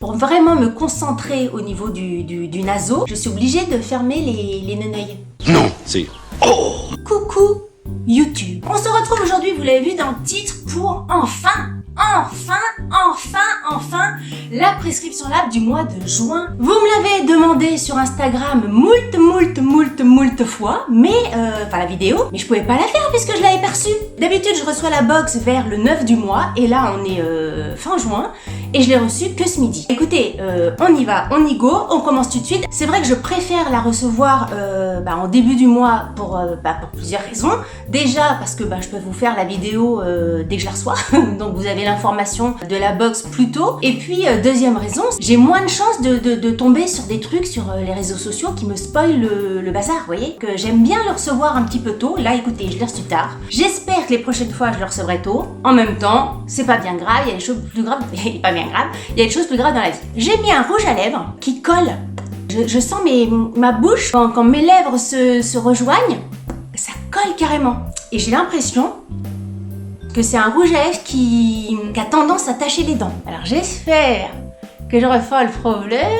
Pour vraiment me concentrer au niveau du naso, je suis obligée de fermer les neneuils. Non, c'est... Oh! Coucou YouTube. On se retrouve aujourd'hui, vous l'avez vu dans le titre, pour enfin la prescription lab du mois de juin. Vous me l'avez demandé sur Instagram moult fois, mais enfin la vidéo, mais je pouvais pas la faire puisque je l'avais perçue. D'habitude je reçois la box vers le 9 du mois et là on est fin juin et je l'ai reçue que ce midi. Écoutez, on y va, on y go, on commence tout de suite. C'est vrai que je préfère la recevoir en début du mois pour plusieurs raisons. Déjà parce que je peux vous faire la vidéo dès que je la reçois, donc vous avez l'information de la box plus tôt. Et puis deuxième raison, j'ai moins de chances de tomber sur des trucs sur les réseaux sociaux qui me spoilent le bazar, vous voyez, que j'aime bien le recevoir un petit peu tôt. Là écoutez, je l'ai reçu tard. J'espère que les prochaines fois je le recevrai tôt. En même temps, c'est pas bien grave, il y a des choses plus graves, pas bien grave, il y a des choses plus graves dans la vie. J'ai mis un rouge à lèvres qui colle. Je sens ma bouche, quand mes lèvres se rejoignent, ça colle carrément. Et j'ai l'impression que c'est un rouge à lèvres qui a tendance à tacher les dents. Alors j'espère que je refais le problème.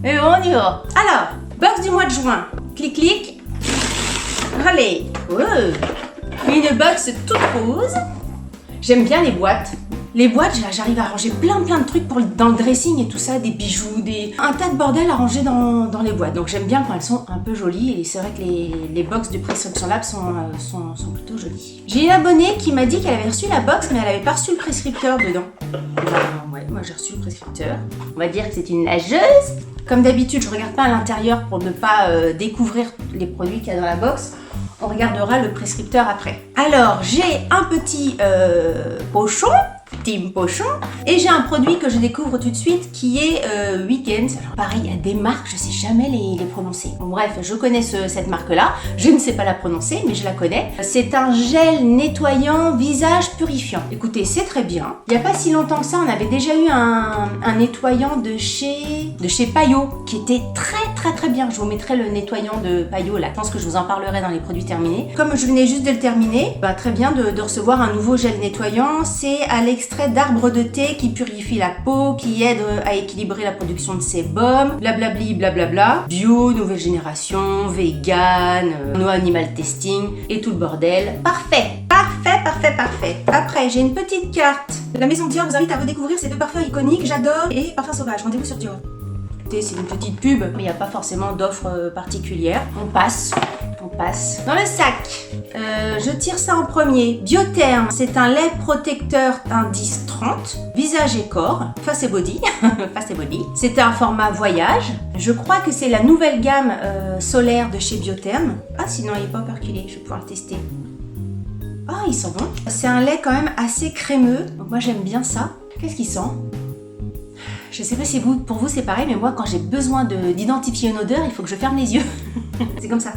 Et on y va. Alors, box du mois de juin. Clic, clic. Allez. Une box toute rose. J'aime bien les boîtes. Les boîtes, j'arrive à ranger plein de trucs dans le dressing et tout ça, des bijoux, un tas de bordel à ranger dans les boîtes. Donc j'aime bien quand elles sont un peu jolies et c'est vrai que les box de Prescription Lab sont plutôt jolies. J'ai une abonnée qui m'a dit qu'elle avait reçu la box mais elle avait pas reçu le prescripteur dedans. Ouais, moi j'ai reçu le prescripteur. On va dire que c'est une nageuse. Comme d'habitude, je regarde pas à l'intérieur pour ne pas découvrir les produits qu'il y a dans la box. On regardera le prescripteur après. Alors, j'ai un petit pochon. Team Pochon. Et j'ai un produit que je découvre tout de suite qui est Weekend. Alors pareil, il y a des marques, je sais jamais les prononcer. Bon, bref, je connais cette marque-là. Je ne sais pas la prononcer, mais je la connais. C'est un gel nettoyant visage purifiant. Écoutez, c'est très bien. Il n'y a pas si longtemps que ça, on avait déjà eu un nettoyant de chez Payot qui était très bien. Je vous mettrai le nettoyant de Payot là. Je pense que je vous en parlerai dans les produits terminés. Comme je venais juste de le terminer, très bien de recevoir un nouveau gel nettoyant. C'est à l'extrait d'arbre de thé qui purifie la peau, qui aide à équilibrer la production de sébum, blablabli, blablabla, bio, nouvelle génération, vegan, no animal testing et tout le bordel. Parfait. Après, j'ai une petite carte. La maison Dior vous invite à redécouvrir ces deux parfums iconiques, j'adore, et Parfum Sauvage. Rendez-vous sur Dior. C'est une petite pub, mais il n'y a pas forcément d'offre particulière. On passe. Dans le sac, je tire ça en premier. Biotherm, c'est un lait protecteur indice 30, visage et corps, face et body. C'est un format voyage. Je crois que c'est la nouvelle gamme solaire de chez Biotherm. Ah, sinon il n'est pas perculé, je vais pouvoir le tester. Ah, il sent bon. C'est un lait quand même assez crémeux, donc moi j'aime bien ça. Qu'est-ce qu'il sent ? Je sais pas si pour vous c'est pareil, mais moi quand j'ai besoin d'identifier une odeur, il faut que je ferme les yeux. C'est comme ça.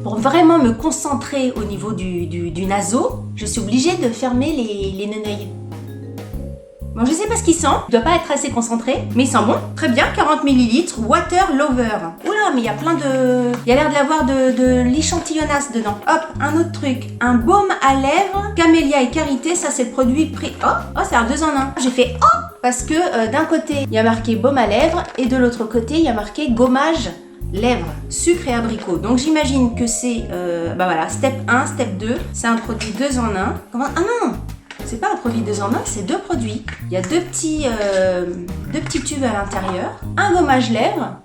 Pour vraiment me concentrer au niveau du naso, je suis obligée de fermer les neneuils. Bon, je sais pas ce qu'il sent, il doit pas être assez concentré, mais il sent bon. Très bien, 40 ml, Water Lover. Oula, mais il y a plein de... Il y a l'air de l'avoir de l'échantillonnasse dedans. Hop, un autre truc, un baume à lèvres, Camélia et Karité, ça c'est le produit prix... Oh, c'est un 2 en 1. J'ai fait oh parce que d'un côté, il y a marqué baume à lèvres et de l'autre côté, il y a marqué gommage lèvres, sucre et abricot. Donc j'imagine que c'est, step 1, step 2, c'est un produit 2 en 1. Comment... Ah non, c'est pas un produit 2 en 1, c'est deux produits. Il y a deux petits tubes à l'intérieur, un gommage lèvres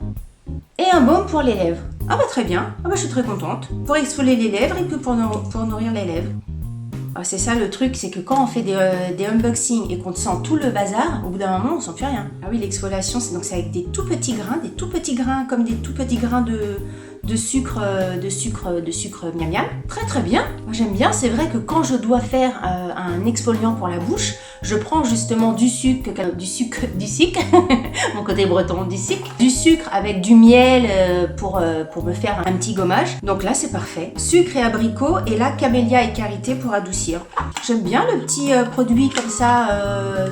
et un baume pour les lèvres. Ah très bien, je suis très contente. Pour exfolier les lèvres et puis pour nourrir les lèvres. C'est ça le truc, c'est que quand on fait des unboxings et qu'on sent tout le bazar, au bout d'un moment on sent plus rien. Ah oui, l'exfoliation, c'est avec des tout petits grains, comme des tout petits grains de sucre miam miam. Très bien. Moi j'aime bien, c'est vrai que quand je dois faire un exfoliant pour la bouche, je prends justement du sucre, mon côté breton, du sucre avec du miel pour me faire un petit gommage. Donc là c'est parfait. Sucre et abricot et là Camélia et Karité pour adoucir. J'aime bien le petit produit comme ça,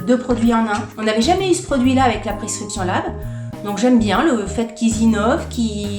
deux produits en un. On n'avait jamais eu ce produit là avec la Prescription Lab. Donc j'aime bien le fait qu'ils innovent,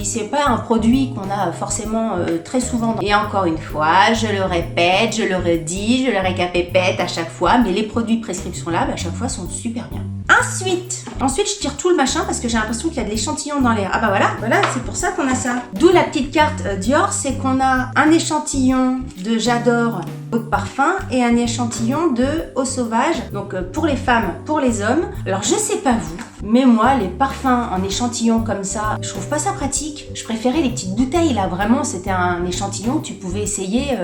c'est pas un produit qu'on a forcément très souvent. Et encore une fois, je le répète, je le redis, je le récapépète à chaque fois, mais les produits Prescription Lab à chaque fois sont super bien. Ensuite, je tire tout le machin parce que j'ai l'impression qu'il y a de l'échantillon dans l'air. Ah bah voilà, c'est pour ça qu'on a ça. D'où la petite carte Dior, c'est qu'on a un échantillon de J'adore eau de parfum et un échantillon de eau sauvage. Donc pour les femmes, pour les hommes. Alors je sais pas vous, mais moi les parfums en échantillon comme ça, je trouve pas ça pratique. Je préférais les petites bouteilles là, vraiment c'était un échantillon que tu pouvais essayer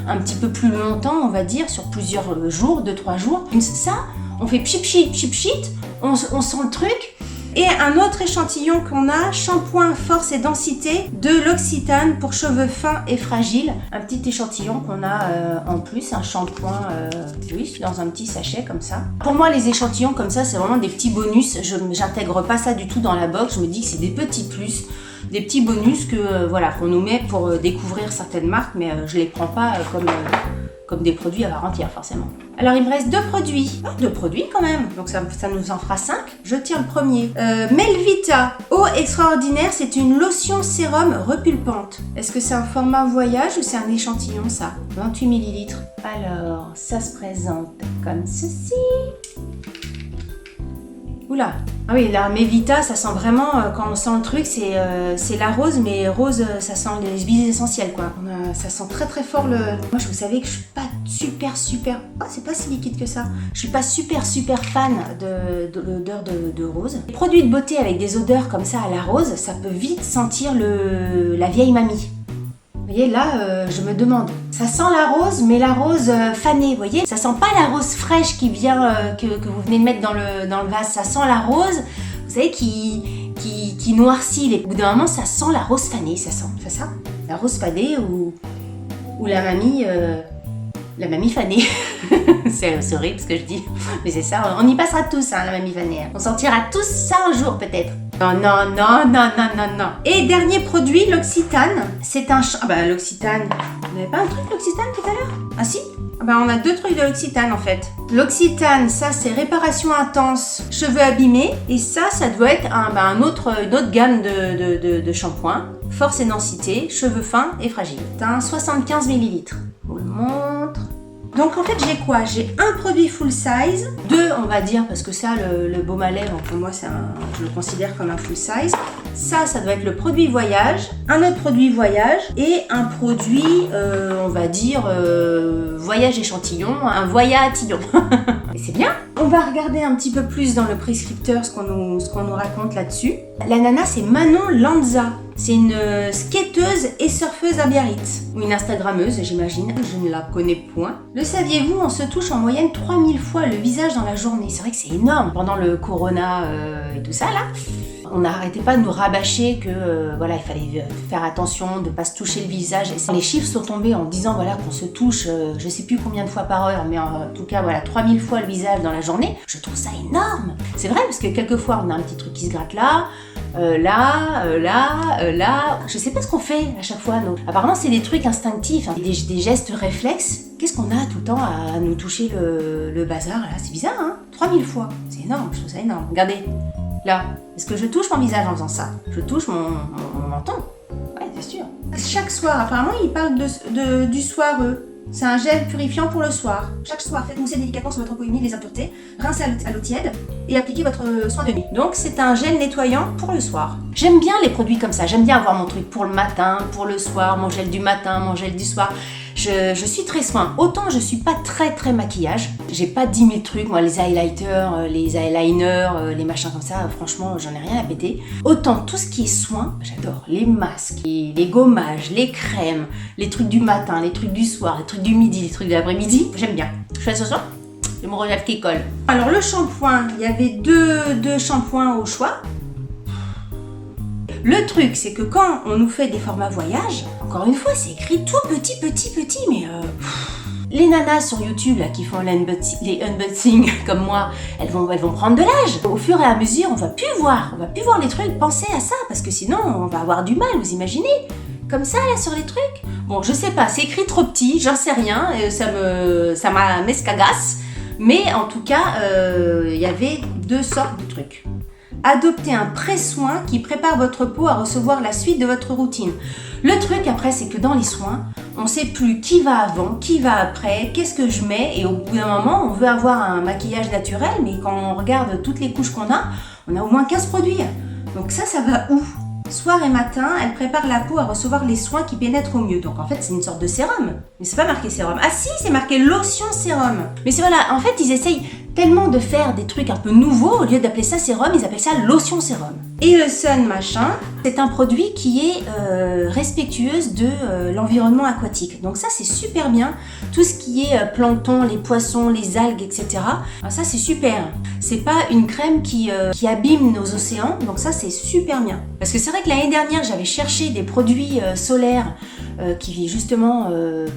un petit peu plus longtemps, on va dire, sur plusieurs jours, 2-3 jours. Ça, on fait pchit, on sent le truc. Et un autre échantillon qu'on a, shampoing force et densité de l'Occitane pour cheveux fins et fragiles. Un petit échantillon qu'on a en plus, un shampoing oui, dans un petit sachet comme ça. Pour moi, les échantillons comme ça, c'est vraiment des petits bonus. J'intègre pas ça du tout dans la box. Je me dis que c'est des petits plus, des petits bonus que voilà, qu'on nous met pour découvrir certaines marques, mais je les prends pas comme des produits à part entière forcément. Alors il me reste 2 produits. Oh, 2 produits quand même, donc ça nous en fera 5. Je tire le premier. Melvita eau extraordinaire, c'est une lotion sérum repulpante. Est-ce que c'est un format voyage ou c'est un échantillon ça? 28 ml. Alors ça se présente comme ceci. Oula. Ah oui, la Melvita, ça sent vraiment, quand on sent le truc, c'est la rose, mais rose, ça sent les huiles essentielles, quoi. Ça sent très très fort le... Moi, je vous savais que je suis pas super... Oh, c'est pas si liquide que ça. Je suis pas super fan de l'odeur de rose. Les produits de beauté avec des odeurs comme ça à la rose, ça peut vite sentir la vieille mamie. Vous voyez, là, je me demande. Ça sent la rose, mais la rose fanée, vous voyez. Ça sent pas la rose fraîche qui vient, que vous venez de mettre dans le vase. Ça sent la rose, vous savez, qui noircit. Au bout d'un moment, ça sent la rose fanée, ça sent. C'est ça? La rose fanée ou la mamie fanée. C'est horrible ce que je dis. Mais c'est ça, on y passera tous, hein, la mamie fanée. On sentira tous ça un jour, peut-être. Non. Et dernier produit, l'Occitane. C'est un... Ah bah l'Occitane... Vous n'avez pas un truc l'Occitane tout à l'heure? Ah si? Ah bah on a 2 trucs de l'Occitane en fait. L'Occitane, ça c'est réparation intense, cheveux abîmés. Et ça doit être une autre gamme de shampoing. Force et densité, cheveux fins et fragiles. C'est un 75 ml. Je vous le montre. Donc en fait j'ai quoi? J'ai un produit full size, 2 on va dire parce que ça le baume à lèvres pour moi je le considère comme un full size. Ça doit être le produit voyage, un autre produit voyage et un produit on va dire voyage échantillon, un voyatillon. Et c'est bien. On va regarder un petit peu plus dans le prescripteur ce qu'on nous raconte là-dessus. La nana c'est Manon Lanza. C'est une skateuse et surfeuse à Biarritz. Ou une Instagrammeuse, j'imagine. Je ne la connais point. Le saviez-vous, on se touche en moyenne 3000 fois le visage dans la journée. C'est vrai que c'est énorme. Pendant le corona et tout ça, là, on n'arrêtait pas de nous rabâcher que voilà, il fallait faire attention de ne pas se toucher le visage. Et les chiffres sont tombés en disant voilà, qu'on se touche, je ne sais plus combien de fois par heure, mais en tout cas, voilà, 3000 fois le visage dans la journée. Je trouve ça énorme. C'est vrai, parce que quelquefois, on a un petit truc qui se gratte là. Là, je sais pas ce qu'on fait à chaque fois, nous. Apparemment, c'est des trucs instinctifs, hein, des gestes réflexes. Qu'est-ce qu'on a tout le temps à nous toucher le bazar, là? C'est bizarre, hein? 3000 fois. C'est énorme, je trouve ça énorme. Regardez, là. Est-ce que je touche mon visage en faisant ça? Je touche mon menton. Ouais, c'est sûr. Chaque soir, apparemment, ils parlent du soir, eux. C'est un gel purifiant pour le soir. Chaque soir, faites mousser délicatement sur votre peau humide les impuretés, rincez à l'eau tiède et appliquez votre soin de nuit. Donc c'est un gel nettoyant pour le soir. J'aime bien les produits comme ça, j'aime bien avoir mon truc pour le matin, pour le soir, mon gel du matin, mon gel du soir. Je suis très soin. Autant je suis pas très maquillage. J'ai pas 10 000 trucs, moi les highlighters, les eyeliners, les machins comme ça, franchement j'en ai rien à péter. Autant tout ce qui est soin, j'adore. Les masques, les gommages, les crèmes, les trucs du matin, les trucs du soir, les trucs du midi, les trucs de l'après-midi, j'aime bien. Je fais ce soir, j'ai mon rouge à lèvres qui colle. Alors le shampoing, il y avait deux shampoings au choix. Le truc, c'est que quand on nous fait des formats voyage, encore une fois, c'est écrit tout petit, mais les nanas sur YouTube là, qui font les unboxing comme moi, elles vont prendre de l'âge. Au fur et à mesure, on va plus voir les trucs. Pensez à ça, parce que sinon, on va avoir du mal, vous imaginez? Comme ça, là, sur les trucs. Bon, je sais pas, c'est écrit trop petit, j'en sais rien, ça m'escagasse. Mais en tout cas, il y avait 2 sortes de trucs. Adoptez un pré-soin qui prépare votre peau à recevoir la suite de votre routine. Le truc après, c'est que dans les soins, on sait plus qui va avant, qui va après, qu'est-ce que je mets, et au bout d'un moment, on veut avoir un maquillage naturel, mais quand on regarde toutes les couches qu'on a, on a au moins 15 produits. Donc ça va où? Soir et matin, elle prépare la peau à recevoir les soins qui pénètrent au mieux. Donc en fait, c'est une sorte de sérum. Mais c'est pas marqué sérum. Ah si, c'est marqué lotion sérum. Mais c'est voilà, en fait, ils essayent tellement de faire des trucs un peu nouveaux. Au lieu d'appeler ça sérum, ils appellent ça lotion sérum. Et le Sun machin, c'est un produit qui est respectueuse de l'environnement aquatique. Donc ça, c'est super bien. Tout ce qui est plancton, les poissons, les algues, etc. Alors ça, c'est super. C'est pas une crème qui abîme nos océans. Donc ça, c'est super bien. Parce que c'est vrai que l'année dernière, j'avais cherché des produits solaires qui justement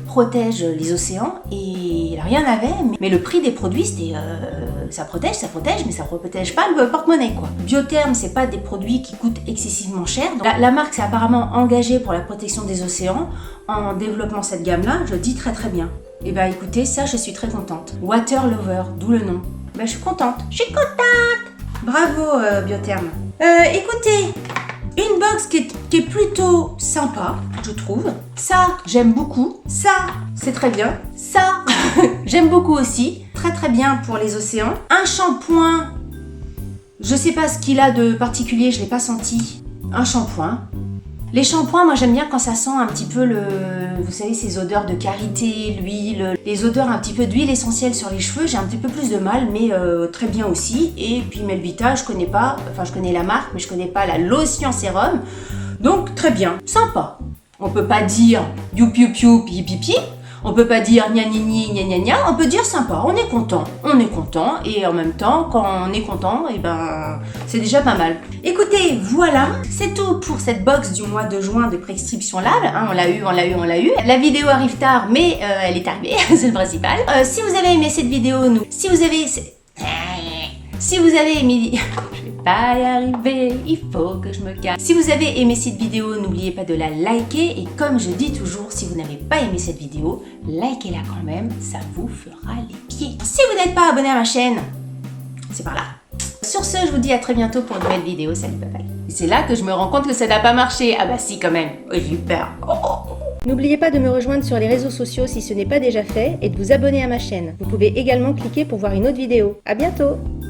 protègent les océans. Et rien n'avait. Mais le prix des produits, c'était... ça protège, mais ça ne protège pas le porte-monnaie, quoi. Biotherm, c'est pas des produits qui coûtent excessivement cher. Donc, la marque s'est apparemment engagée pour la protection des océans en développant cette gamme-là. Je le dis très très bien. Et bah écoutez, ça, je suis très contente. Water Lover, d'où le nom. Bah je suis contente. Bravo Biotherm. Écoutez, une box qui est plutôt sympa, je trouve. Ça, j'aime beaucoup. Ça, c'est très bien. Ça, j'aime beaucoup aussi. Très très bien pour les océans. Un shampoing, je sais pas ce qu'il a de particulier, je l'ai pas senti. Un shampoing. Les shampoings, moi j'aime bien quand ça sent un petit peu vous savez, ces odeurs de karité, l'huile, les odeurs un petit peu d'huile essentielle sur les cheveux, j'ai un petit peu plus de mal, mais très bien aussi. Et puis Melvita, je connais pas, enfin je connais la marque, mais je connais pas la lotion sérum. Donc très bien, sympa. On peut pas dire youp youp youp pipi. On peut pas dire gna gna gna gna gna, on peut dire sympa, on est content, et en même temps, quand on est content, et ben, c'est déjà pas mal. Écoutez, voilà, c'est tout pour cette box du mois de juin de Prescription Lab, hein, on l'a eu. La vidéo arrive tard, mais elle est arrivée, c'est le principal. Si vous avez aimé cette vidéo, si vous avez aimé... Je vais pas y arriver, il faut que je me calme. Si vous avez aimé cette vidéo, n'oubliez pas de la liker. Et comme je dis toujours, si vous n'avez pas aimé cette vidéo, likez-la quand même, ça vous fera les pieds. Si vous n'êtes pas abonné à ma chaîne, c'est par là. Sur ce, je vous dis à très bientôt pour une nouvelle vidéo. Salut, bye bye. Et c'est là que je me rends compte que ça n'a pas marché. Ah bah si, quand même. Oh, j'ai eu peur. N'oubliez pas de me rejoindre sur les réseaux sociaux si ce n'est pas déjà fait et de vous abonner à ma chaîne. Vous pouvez également cliquer pour voir une autre vidéo. À bientôt!